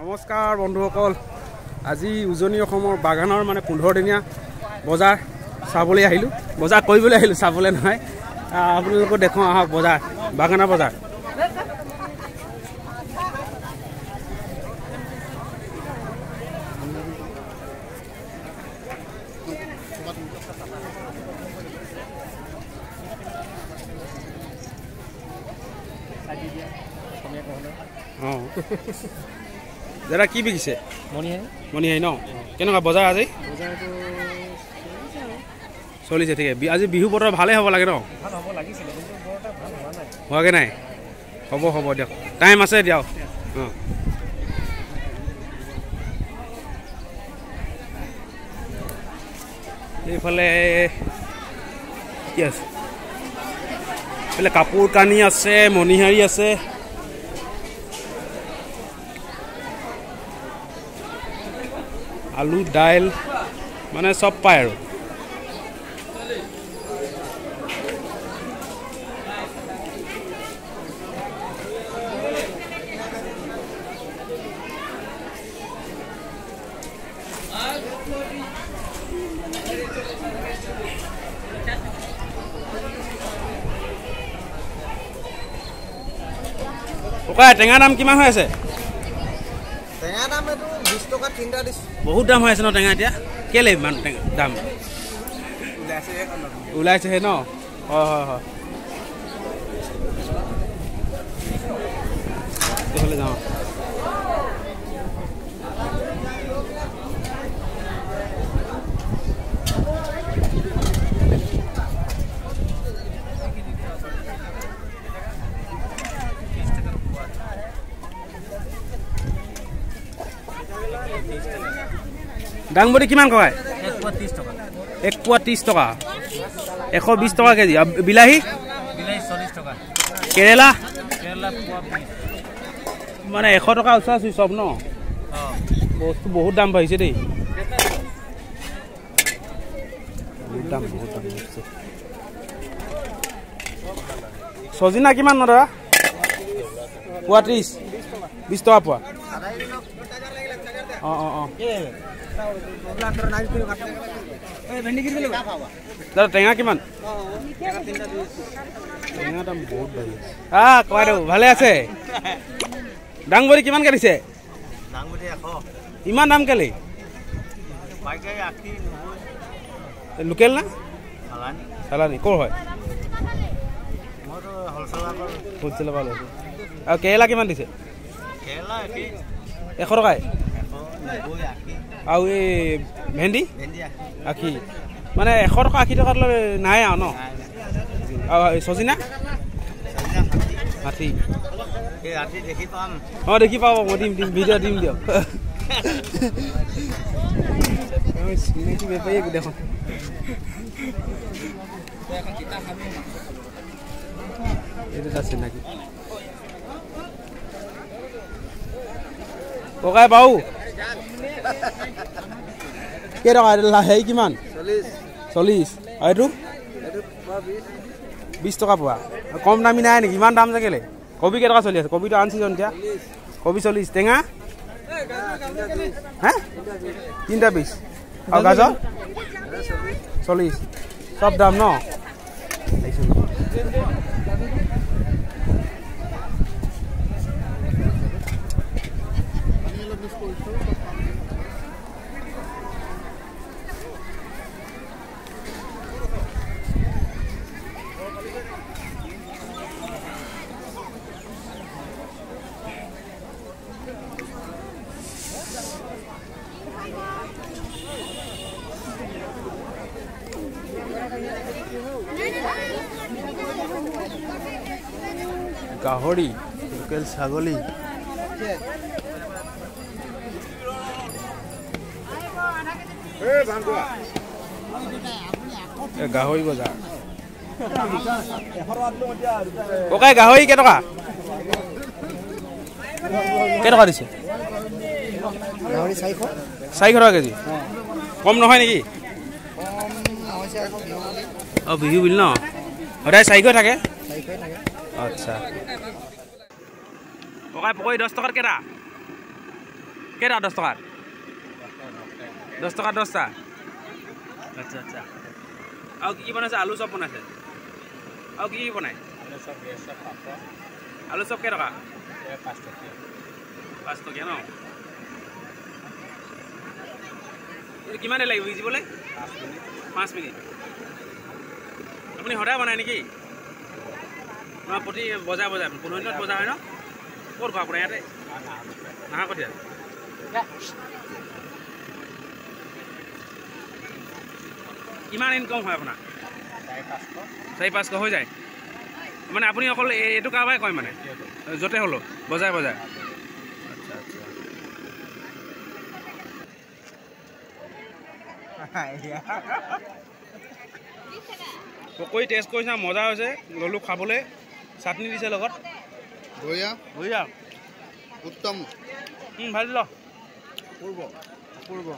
নমস্কাৰ বন্ধুসকল, আজি উজনি অসমৰ বাগানৰ মানে 15 দিনীয়া বজাৰ চাবলৈ আহিলোঁ। বজাৰ কৰিবলৈ আহিলোঁ, চাবলৈ নহয়। আপোনালোকক দেখুৱাওঁ আহক বজাৰ, বাগানৰ বজাৰ। দাদা কি বিকিছে? মণিহাৰী ন? কেনেকুৱা বজাৰ আজি? চলিছে ঠিক আছে। আজি বিহু বতৰ ভালেই হ'ব লাগে ন? হোৱাগৈ নাই? হ'ব হ'ব দিয়ক, টাইম আছে দিয়ক। এইফালে কি আছে? এইফালে কাপোৰ কানি আছে, মণিহাৰী আছে। আলু দাইল মানে চব পায় আৰু। টেঙা দাম কিমান হৈ আছে? টেঙা দাম এইটো 20 টকা 3টা দিছে। বহুত দাম হৈ আছে ন টেঙা এতিয়া? কেলে ইমান টেঙা দাম? ওলাইছেহে ন? হয় হয় হয়। এইফালে যাওঁ। ডাংবডি কিমান কয়? 1 পোৱা 30 টকা। 120 টকা কেজি। বিলাহী? বিলাহী 40 টকা। কেৰেলা? কেৰেলা পোৱা 20। মানে 100 টকা ওচৰা-ওচৰি চব ন? বস্তু বহুত দাম বাঢ়িছে দেই। বহুত দাম বাঢ়িছে। সজিনা কিমান ন দাদা? পোৱা 30? 20 টকা পোৱা। দাদা টেঙা কিমান? টেঙা দাম বহুত বাঢ়ি আছে। কয় দিওঁ ভালে আছে? ডাংবডি কিমানকৈ দিছে? ইমান দাম কেলে? লোকেল না চালানি? ক'ৰ হয়? হ'লচেলৰ পৰা লৈছে। আৰু কেৰেলা কিমান দিছে? 100 টকাই? আৰু এই ভেন্দি 80? মানে 100 টকা 80 টকাত নাই আৰু ন? আৰু সজিনা 60? অঁ দেখি পাব, মই দিম ভিডিঅ' দিম দিয়ক। চিনাকি বেপাৰীয়ে গোটেইখন। এইটো এটা চিনাকি। ককাই বাবু কেইটকা? হেৰি কিমান? 40? আৰু এইটো 20 টকা পোৱা। কম দামী নাই নেকি? ইমান দাম যে কেলে? কবি কেইটকা চলি আছে? কবিটো আন চিজন এতিয়া। কবি 40? টেঙা? হে 3টা 20? আৰু গাজৰ 40? চব দাম ন? গাহৰি, লোকেল ছাগলী, গাহৰি বজাৰ। ককাই গাহৰি কেইটকা? কেইটকা দিছে? 400 টকা কেজি। কম নহয় নেকি? বিহু বিল ন? সদায় 400 থাকে? আচ্ছা। ককাই পকৰি 10 টকাত কেইটা? কেইটা 10 টকা 10 টকা 10টা আচ্ছা আচ্ছা আৰু কি বনাইছে আলু চপ বনাইছে আৰু কি বনাই আলু চপ কেই টকা 5 টকীয়া ন কিমান দেৰি লাগিব সিজিবলৈ 5 মিনিট আপুনি সদায় বনায় নেকি নহয় প্ৰতি বজাৰ 15 দিনত বজাৰ হয় ন ক'ত ঘৰ আপোনাৰ ইয়াতে নাহা কঠীয়া কিমান ইনকম হয় আপোনাৰ 4-500 হৈ যায় মানে আপুনি অকল এইটো কাৰবাৰে কয় মানে য'তে হ'লেও বজাই আচ্ছা আচ্ছা পকৰি টেষ্ট কৰিছে মজা হৈছে ললো খাবলৈ চাটনি দিছে লগত বঢ়িয়া উত্তম ভাল দিল পূৰ্ব